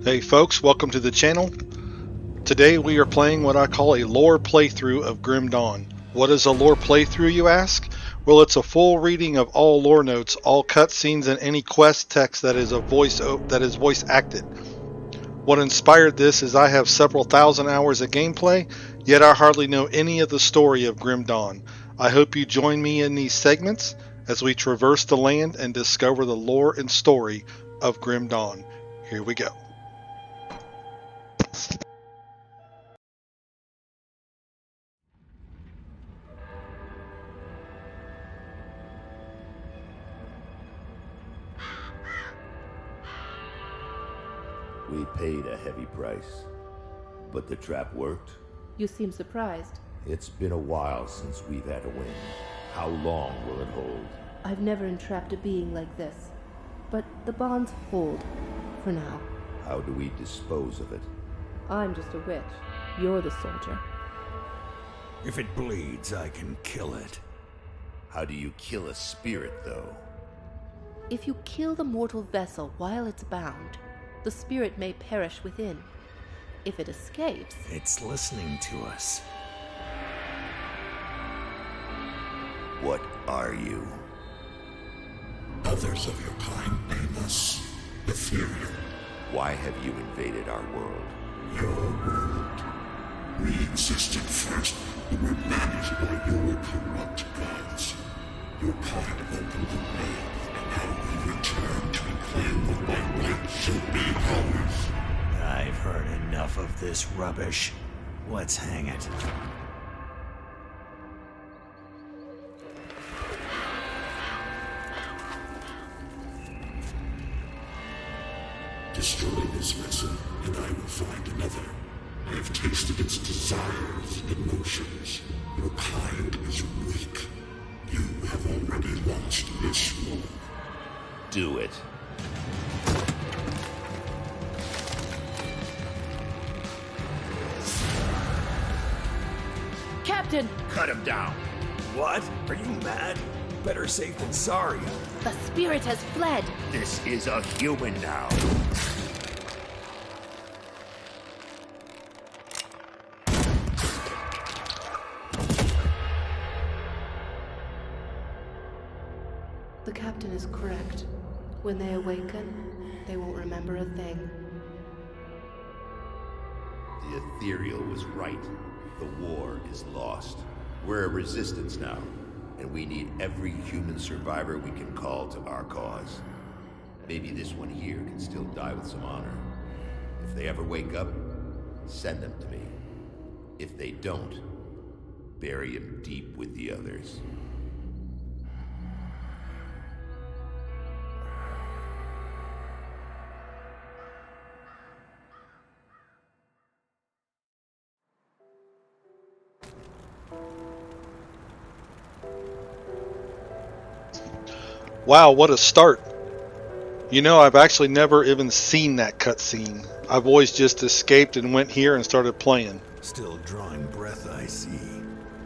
Hey folks, welcome to the channel. Today we are playing what I call a lore playthrough of Grim Dawn. What is a lore playthrough, you ask? Well, it's a full reading of all lore notes, all cutscenes, and any quest text that is voice acted. What inspired this is I have several thousand hours of gameplay, yet I hardly know any of the story of Grim Dawn. I hope you join me in these segments as we traverse the land and discover the lore and story of Grim Dawn. Here we go. We paid a heavy price, but the trap worked. You seem surprised. It's been a while since we've had a win. How long will it hold? I've never entrapped a being like this. But the bonds hold, for now. How do we dispose of it? I'm just a witch. You're the soldier. If it bleeds, I can kill it. How do you kill a spirit, though? If you kill the mortal vessel while it's bound, the spirit may perish within. If it escapes... It's listening to us. What are you? Others of your kind name us ethereal. Why have you invaded our world? Your world. We existed first, and were managed by your corrupt gods. Your prophet opened the way, and now we return to claim what by right should be ours. I've heard enough of this rubbish. Let's hang it. Destroy this vessel, and I will find another. I have tasted its desires and emotions. Your kind is weak. You have already lost this war. Do it. Captain! Cut him down. What? Are you mad? Better safe than sorry. The spirit has fled! This is a human now. The captain is correct. When they awaken, they won't remember a thing. The ethereal was right. The war is lost. We're a resistance now, and we need every human survivor we can call to our cause. Maybe this one here can still die with some honor. If they ever wake up, send them to me. If they don't, bury him deep with the others. Wow, what a start. You know, I've actually never even seen that cutscene. I've always just escaped and went here and started playing. Still drawing breath, I see.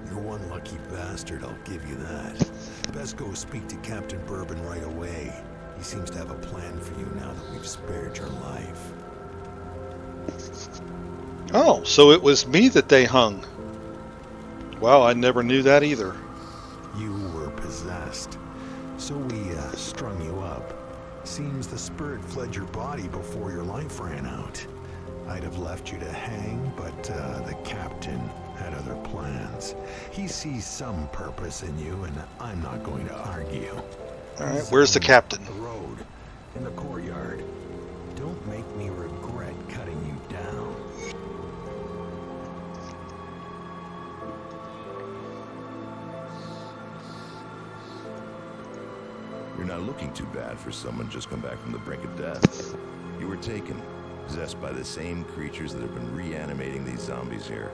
You're one lucky bastard, I'll give you that. Best go speak to Captain Bourbon right away. He seems to have a plan for you now that we've spared your life. Oh, so it was me that they hung. Wow, I never knew that either. You were possessed. So we strung you up. Seems the spirit fled your body before your life ran out. I'd have left you to hang, but the captain had other plans. He sees some purpose in you, and I'm not going to argue. Alright, where's the captain? The road, in the courtyard. Don't make me regret cutting you down. You're not looking too bad for someone just come back from the brink of death. You were taken, possessed by the same creatures that have been reanimating these zombies here.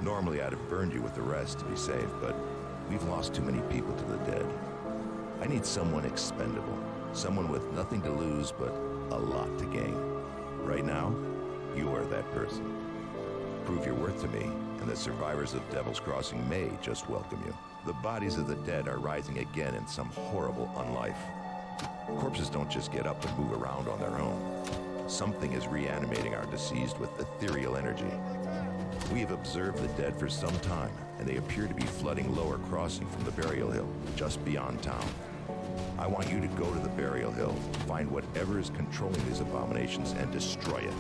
Normally I'd have burned you with the rest to be safe, but we've lost too many people to the dead. I need someone expendable, someone with nothing to lose but a lot to gain. Right now, you are that person. Prove your worth to me, and the survivors of Devil's Crossing may just welcome you. The bodies of the dead are rising again in some horrible unlife. Corpses don't just get up and move around on their own. something is reanimating our deceased with ethereal energy. We have observed the dead for some time, and they appear to be flooding Lower Crossing from the burial hill, just beyond town. I want you to go to the burial hill, find whatever is controlling these abominations, and destroy it.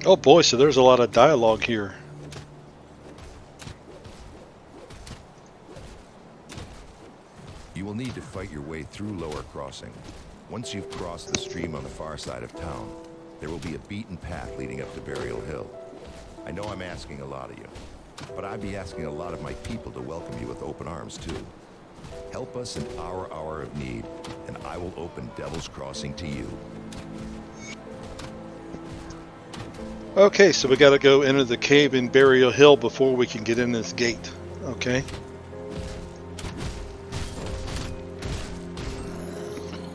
Oh boy, so there's a lot of dialogue here. You will need to fight your way through Lower Crossing. Once you've crossed the stream on the far side of town, there will be a beaten path leading up to Burial Hill. I know I'm asking a lot of you, but I'd be asking a lot of my people to welcome you with open arms too. Help us in our hour of need, and I will open Devil's Crossing to you. Okay, so we gotta go into the cave in Burial Hill before we can get in this gate. Okay.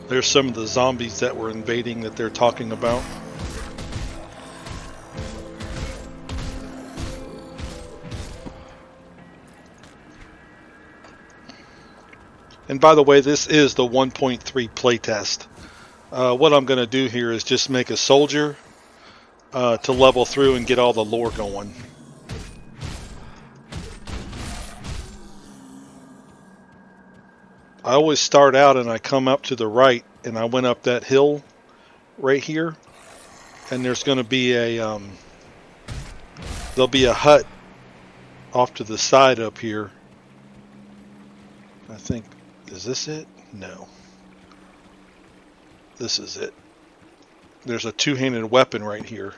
There's some of the zombies that were invading that they're talking about. And by the way, this is the 1.3 playtest. What I'm going to do here is just make a soldier to level through and get all the lore going. I always start out and I come up to the right and I went up that hill right here, and there's going to be a there'll be a hut off to the side up here. I think, is this it? No. This is it. There's a two-handed weapon right here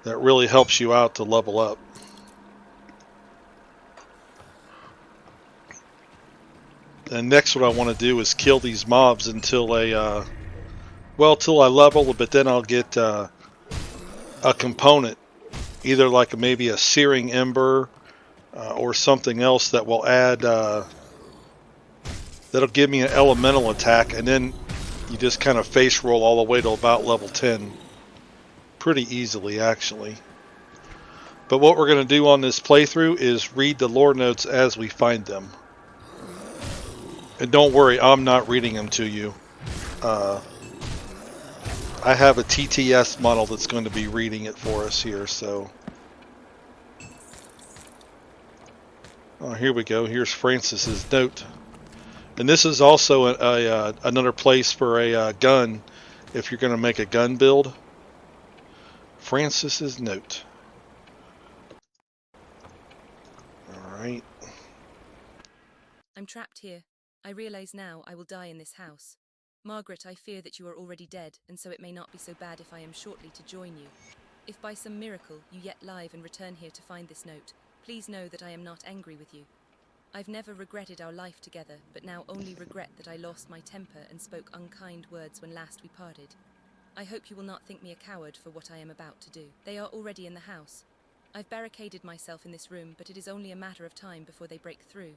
that really helps you out to level up. And next what I want to do is kill these mobs until till I level, but then I'll get a component, either like maybe a searing ember or something else that will add, that'll give me an elemental attack, and then you just kind of face roll all the way to about level 10. Pretty easily, actually. But what we're going to do on this playthrough is read the lore notes as we find them. And don't worry, I'm not reading them to you. I have a TTS model that's going to be reading it for us here, so... Oh, here we go. Here's Francis's note. And this is also another place for a gun, if you're going to make a gun build. Francis's note. Alright. I'm trapped here. I realize now I will die in this house. Margaret, I fear that you are already dead, and so it may not be so bad if I am shortly to join you. If by some miracle you yet live and return here to find this note, please know that I am not angry with you. I've never regretted our life together, but now only regret that I lost my temper and spoke unkind words when last we parted. I hope you will not think me a coward for what I am about to do. They are already in the house. I've barricaded myself in this room, but it is only a matter of time before they break through.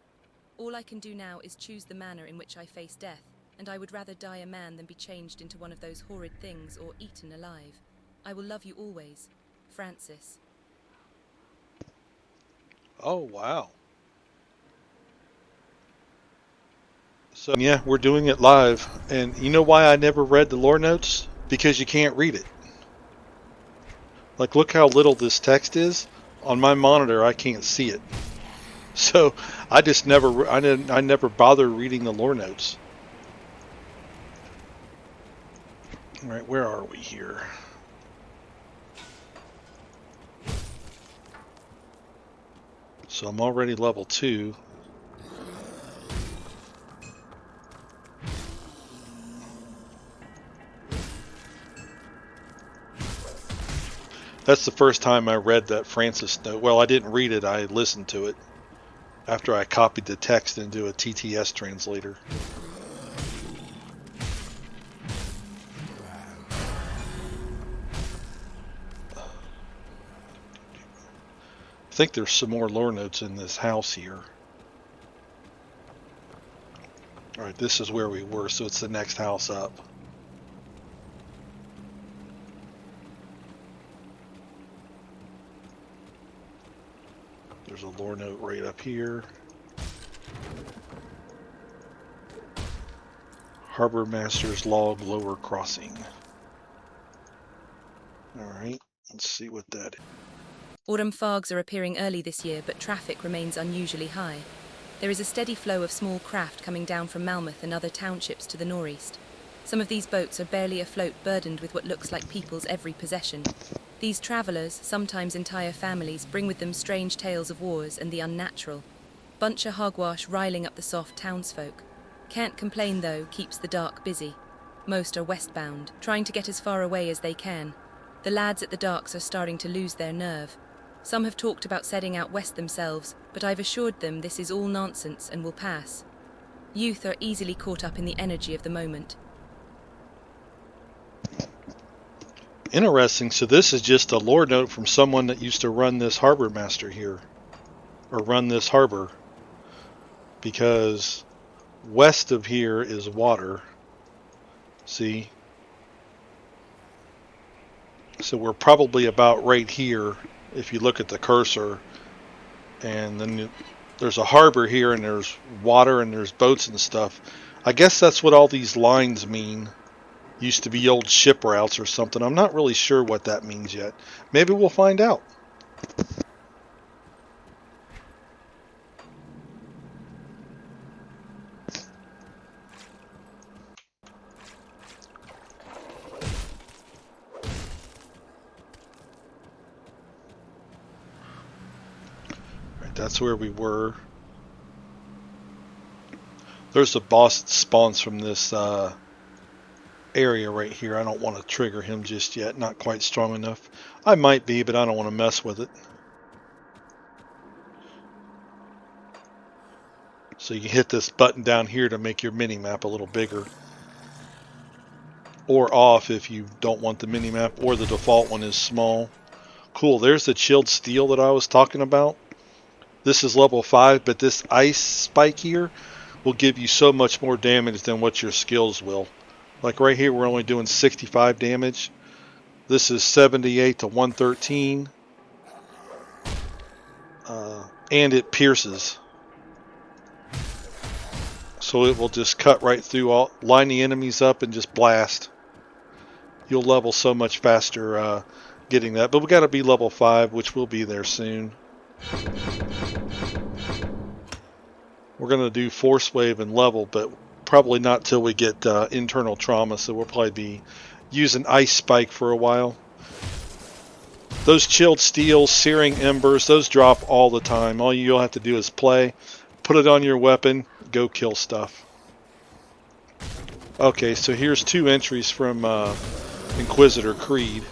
All I can do now is choose the manner in which I face death, and I would rather die a man than be changed into one of those horrid things or eaten alive. I will love you always. Francis. Oh, wow. So, yeah, we're doing it live. And you know why I never read the lore notes? Because you can't read it. Like, look how little this text is. On my monitor, I can't see it. So, I never bothered reading the lore notes. Alright, where are we here? So I'm already level 2. That's the first time I read that Francis note. Well, I didn't read it, I listened to it after I copied the text into a TTS translator. I think there's some more lore notes in this house here. Alright, this is where we were, so it's the next house up. There's a lore note right up here. Harbor Master's Log Lower Crossing. Alright, let's see what that is. Autumn fogs are appearing early this year, but traffic remains unusually high. There is a steady flow of small craft coming down from Malmouth and other townships to the northeast. Some of these boats are barely afloat, burdened with what looks like people's every possession. These travellers, sometimes entire families, bring with them strange tales of wars and the unnatural. Bunch of hogwash riling up the soft townsfolk. Can't complain though, keeps the dark busy. Most are westbound, trying to get as far away as they can. The lads at the docks are starting to lose their nerve. Some have talked about setting out west themselves, but I've assured them this is all nonsense and will pass. Youth are easily caught up in the energy of the moment. Interesting. So this is just a lore note from someone that used to run this harbor master here. Or run this harbor. Because west of here is water. See? So we're probably about right here if you look at the cursor. And then there's a harbor here and there's water and there's boats and stuff. I guess that's what all these lines mean. Used to be old ship routes or something. I'm not really sure what that means yet. Maybe we'll find out. Right, that's where we were. There's a boss that spawns from this area right here. I don't want to trigger him just yet. Not quite strong enough. I might be, but I don't want to mess with it. So you can hit this button down here to make your mini-map a little bigger. Or off if you don't want the mini-map, or the default one is small. Cool, there's the chilled steel that I was talking about. This is level 5, but this ice spike here will give you so much more damage than what your skills will. Like right here, we're only doing 65 damage. This is 78 to 113. And it pierces. So it will just cut right through, line the enemies up and just blast. You'll level so much faster getting that. But we got to be level 5, which will be there soon. We're going to do Force Wave and level, but probably not till we get internal trauma, so we'll probably be using Ice Spike for a while. Those chilled steels, searing embers, those drop all the time. All you'll have to do is play, put it on your weapon, go kill stuff. Okay, so here's 2 entries from Inquisitor Creed.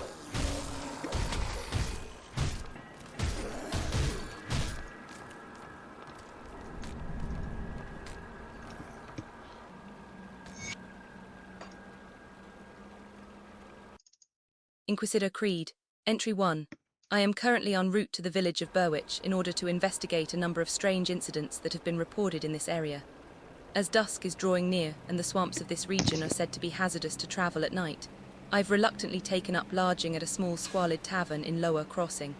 Inquisitor Creed, Entry 1. I am currently en route to the village of Berwich in order to investigate a number of strange incidents that have been reported in this area. As dusk is drawing near and the swamps of this region are said to be hazardous to travel at night, I've reluctantly taken up lodging at a small squalid tavern in Lower Crossing.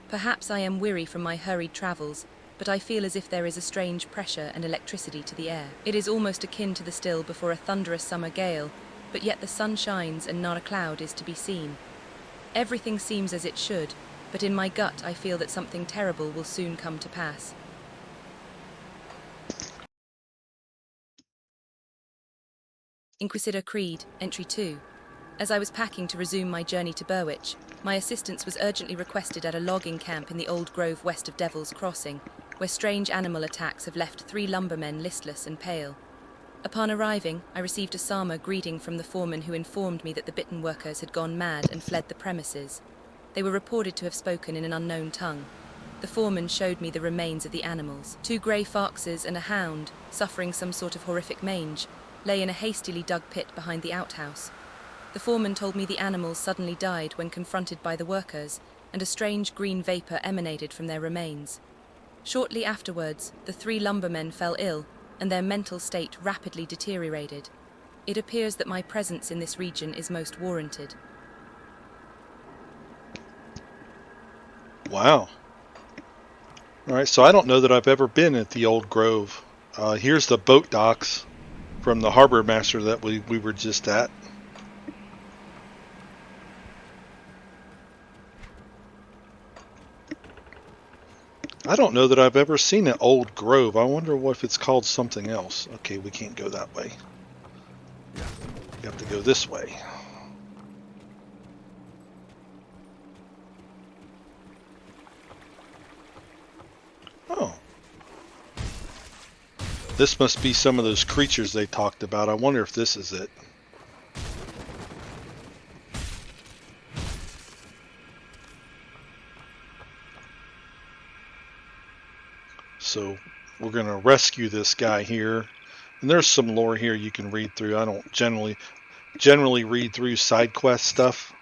Perhaps I am weary from my hurried travels, but I feel as if there is a strange pressure and electricity to the air. It is almost akin to the still before a thunderous summer gale, but yet the sun shines and not a cloud is to be seen. Everything seems as it should, but in my gut I feel that something terrible will soon come to pass. Inquisitor Creed, Entry 2. As I was packing to resume my journey to Berwich, my assistance was urgently requested at a logging camp in the old grove west of Devil's Crossing, where strange animal attacks have left 3 lumbermen listless and pale. Upon arriving, I received a Sama greeting from the foreman, who informed me that the bitten workers had gone mad and fled the premises. They were reported to have spoken in an unknown tongue. The foreman showed me the remains of the animals. 2 grey foxes and a hound, suffering some sort of horrific mange, lay in a hastily dug pit behind the outhouse. The foreman told me the animals suddenly died when confronted by the workers, and a strange green vapour emanated from their remains. Shortly afterwards, the 3 lumbermen fell ill, and their mental state rapidly deteriorated. It appears that my presence in this region is most warranted. Wow. Alright, so I don't know that I've ever been at the old grove. Here's the boat docks from the harbor master that we were just at. I don't know that I've ever seen an old grove. I wonder if it's called something else. Okay, we can't go that way. We have to go this way. Oh. This must be some of those creatures they talked about. I wonder if this is it. So we're going to rescue this guy here. And there's some lore here you can read through. I don't generally read through side quest stuff.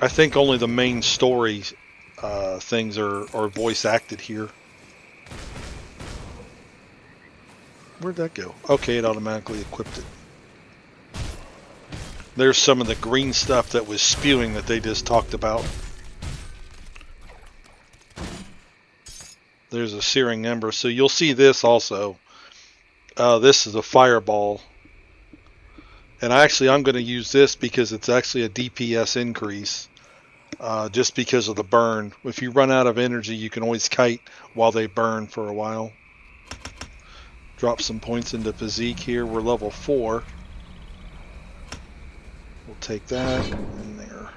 I think only the main story things are voice acted here. Where'd that go? Okay, it automatically equipped it. There's some of the green stuff that was spewing that they just talked about. There's a searing ember. So you'll see this also. This is a fireball. And I'm going to use this because it's actually a DPS increase. Just because of the burn. If you run out of energy, you can always kite while they burn for a while. Drop some points into physique here. We're level 4. We'll take that in there.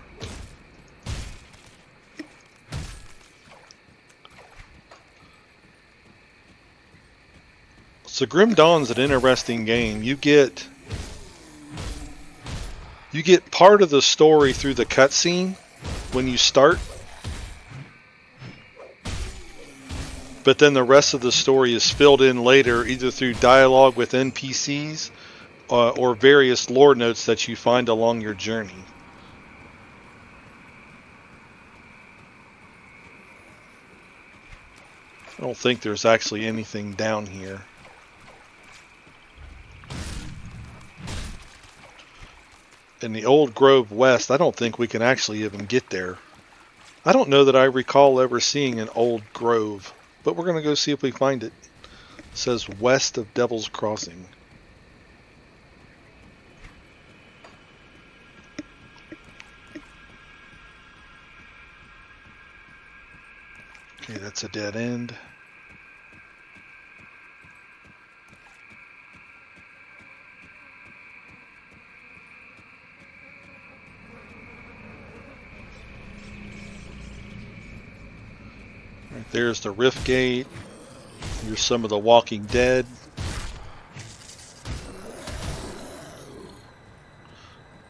So Grim Dawn's an interesting game. You get part of the story through the cutscene when you start, but then the rest of the story is filled in later, either through dialogue with NPCs or various lore notes that you find along your journey. I don't think there's actually anything down here. In the old Grove West, I don't think we can actually even get there. I don't know that I recall ever seeing an old grove, but we're going to go see if we find it. It says west of Devil's Crossing. Okay, that's a dead end. Right there's the Rift Gate. Here's some of the Walking Dead.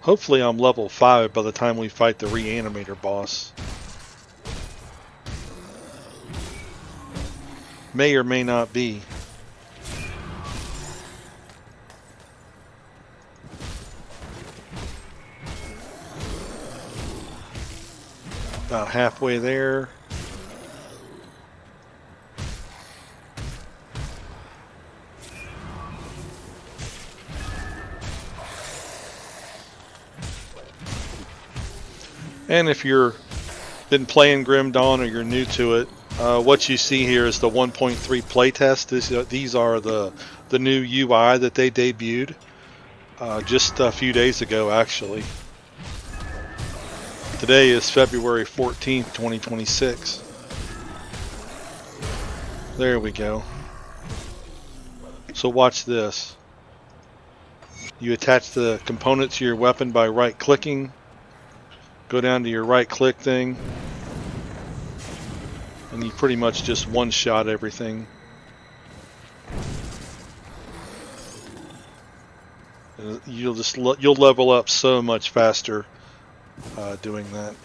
Hopefully I'm level 5 by the time we fight the Reanimator boss. May or may not be. About halfway there. And if you're been playing Grim Dawn or you're new to it, what you see here is the 1.3 playtest. These are the new UI that they debuted just a few days ago, actually. Today is February 14th, 2026. There we go. So watch this. You attach the component to your weapon by right-clicking. Go down to your right-click thing. And you pretty much just one-shot everything. And you'll level up so much faster doing that.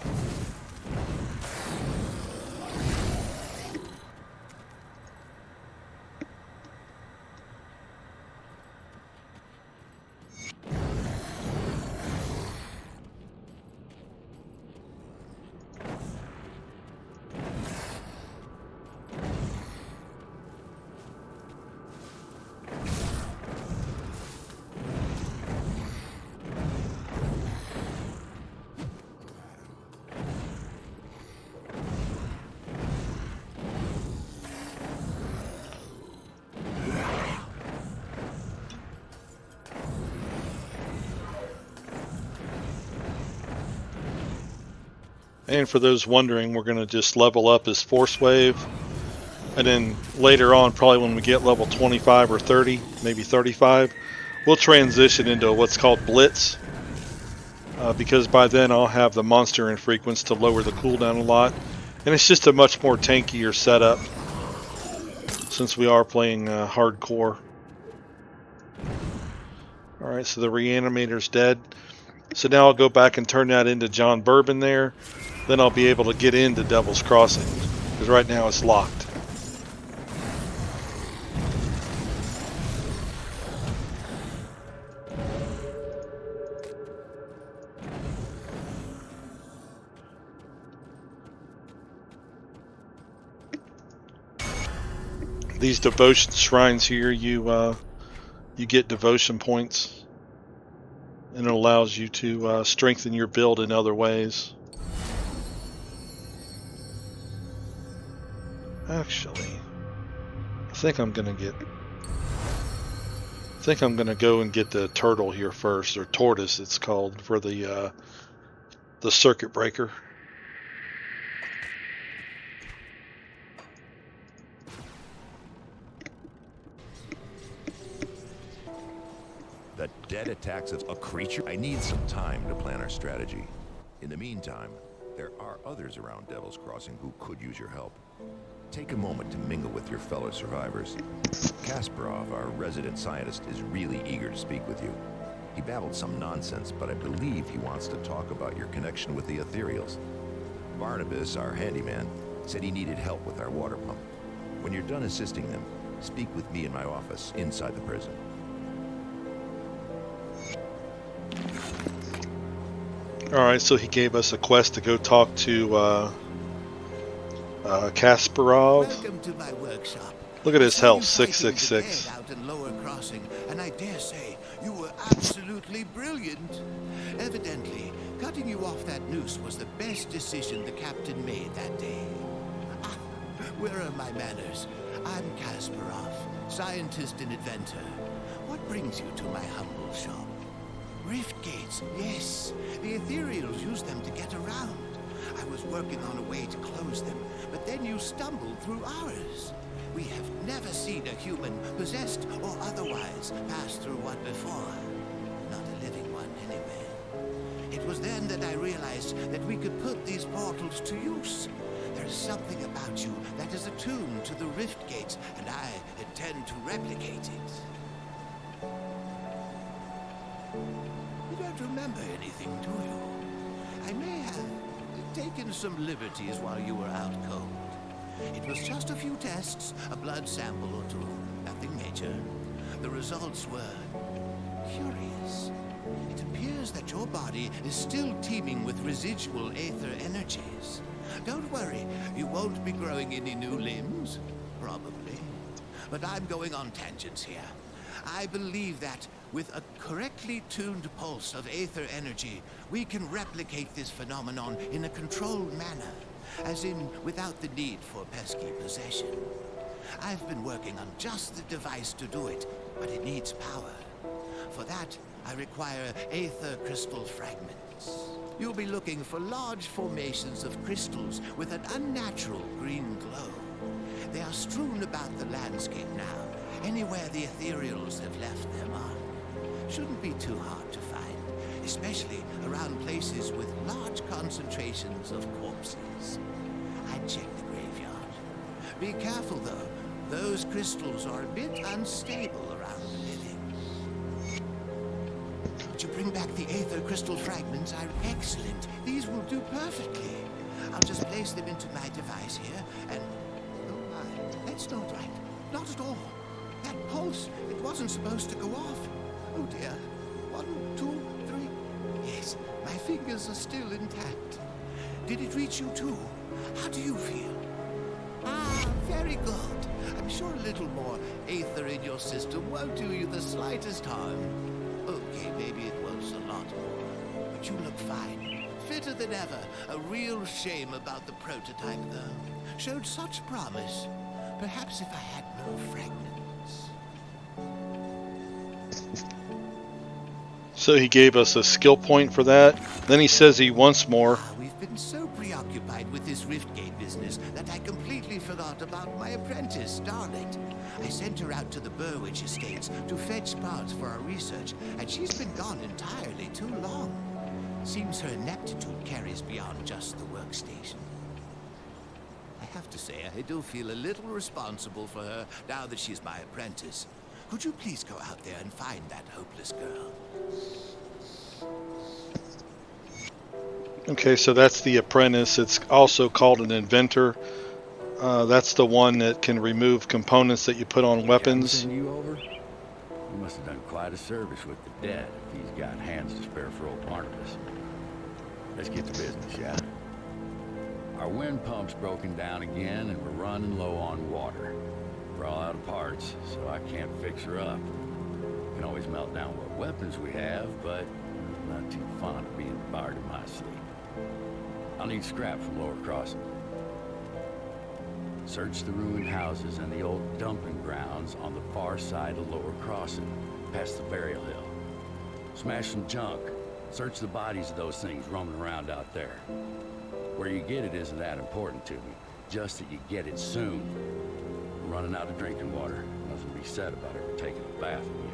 And for those wondering, we're going to just level up as Force Wave. And then later on, probably when we get level 25 or 30, maybe 35, we'll transition into what's called Blitz. Because by then I'll have the monster infrequence to lower the cooldown a lot. And it's just a much more tankier setup, since we are playing hardcore. Alright, so the reanimator's dead. So now I'll go back and turn that into John Bourbon there. Then I'll be able to get into Devil's Crossing, because right now it's locked. These devotion shrines here, you get devotion points, and it allows you to strengthen your build in other ways. Actually, I think I'm gonna go and get the turtle here first, or tortoise it's called, for the circuit breaker. The dead attacks of a creature? I need some time to plan our strategy. In the meantime, there are others around Devil's Crossing who could use your help. Take a moment to mingle with your fellow survivors. Kasparov, our resident scientist, is really eager to speak with you. He babbled some nonsense, but I believe he wants to talk about your connection with the Ethereals. Barnabas, our handyman, said he needed help with our water pump. When you're done assisting them, speak with me in my office inside the prison. Alright, so he gave us a quest to go talk to Kasparov. Welcome to my workshop. Look at his I saw health, you fighting the 666. dead out in Lower Crossing, and I dare say you were absolutely brilliant. Evidently, cutting you off that noose was the best decision the captain made that day. Ah, where are my manners? I'm Kasparov, scientist and inventor. What brings you to my humble shop? Rift gates, yes. The Ethereals use them to get around. I was working on a way to close them, but then you stumbled through ours. We have never seen a human, possessed or otherwise, pass through one before. Not a living one, anyway. It was then that I realized that we could put these portals to use. There is something about you that is attuned to the rift gates, and I intend to replicate it. You don't remember anything, do you? I may have taken some liberties while you were out cold. It was just a few tests, a blood sample or two, nothing major. The results were curious. It appears that your body is still teeming with residual aether energies. Don't worry, you won't be growing any new limbs, probably. But I'm going on tangents here. I believe that with a correctly tuned pulse of aether energy, we can replicate this phenomenon in a controlled manner, as in without the need for pesky possession. I've been working on just the device to do it, but it needs power. For that, I require aether crystal fragments. You'll be looking for large formations of crystals with an unnatural green glow. They are strewn about the landscape now, anywhere the Ethereals have left their mark. Shouldn't be too hard to find, especially around places with large concentrations of corpses. I'd check the graveyard. Be careful, though. Those crystals are a bit unstable around the living. But you bring back the aether crystal fragments are excellent. These will do perfectly. I'll just place them into my device here, and... oh my, that's not right. Not at all. That pulse, it wasn't supposed to go off. Oh dear. 1, 2, 3. Yes, my fingers are still intact. Did it reach you too? How do you feel? Ah, very good. I'm sure a little more aether in your system won't do you the slightest harm. Okay, maybe it was a lot more. But you look fine. Fitter than ever. A real shame about the prototype, though. Showed such promise. Perhaps if I had more fragments. So he gave us a skill point for that. Then he says he wants more. We've been so preoccupied lot about my apprentice, Starlight. I sent her out to the Burwich Estates to fetch parts for our research, and she's been gone entirely too long. Seems her ineptitude carries beyond just the workstation. I have to say, I do feel a little responsible for her now that she's my apprentice. Could you please go out there and find that hopeless girl? Okay, so that's the apprentice. It's also called an inventor. That's the one that can remove components that you put on weapons. Send you over? You must have done quite a service with the dead if he's got hands to spare for old Barnabas. Let's get to business, yeah? Our wind pump's broken down again and we're running low on water. We're all out of parts, so I can't fix her up. Can always melt down what weapons we have, but I'm not too fond of being barred in my sleep. I'll need scrap from Lower Crossing. Search the ruined houses and the old dumping grounds on the far side of Lower Crossing, past the burial hill. Smash some junk. Search the bodies of those things roaming around out there. Where you get it isn't that important to me, just that you get it soon. I'm running out of drinking water. Nothing to be said about ever taking a bath again.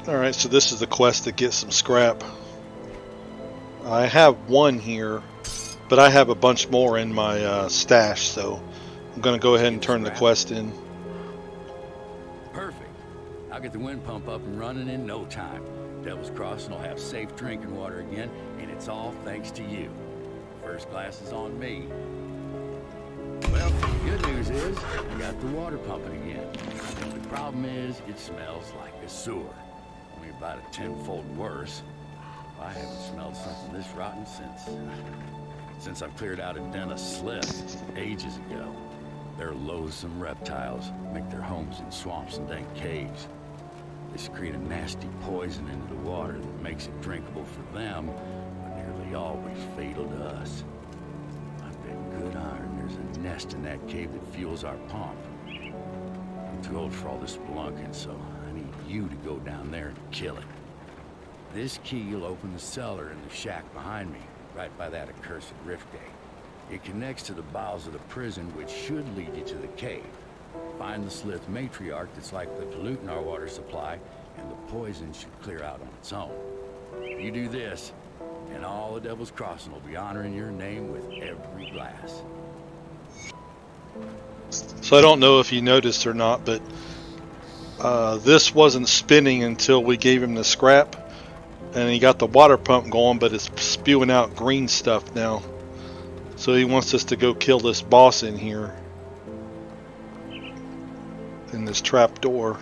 Alright, so this is the quest to get some scrap. I have one here, but I have a bunch more in my stash, so I'm going to go ahead and turn the quest in. Perfect. I'll get the wind pump up and running in no time. Devil's Crossing will have safe drinking water again, and it's all thanks to you. First class is on me. Well, the good news is, I got the water pumping again. The only problem is, it smells like a sewer. Only about a tenfold worse. I haven't smelled something this rotten since I've cleared out a den of sliths ages ago. They're loathsome reptiles, make their homes in swamps and dank caves. They secrete a nasty poison into the water that makes it drinkable for them, but nearly always fatal to us. I bet good iron there's a nest in that cave that fuels our pump. I'm too old for all this spelunking, so I need you to go down there and kill it. This key will open the cellar in the shack behind me, right by that accursed rift gate. It connects to the bowels of the prison, which should lead you to the cave. Find the Slith matriarch that's likely polluting our water supply, and the poison should clear out on its own. You do this, and all the Devil's Crossing will be honoring your name with every glass. So I don't know if you noticed or not, but this wasn't spinning until we gave him the scrap. And he got the water pump going, but it's spewing out green stuff now. So he wants us to go kill this boss in here. In this trap door.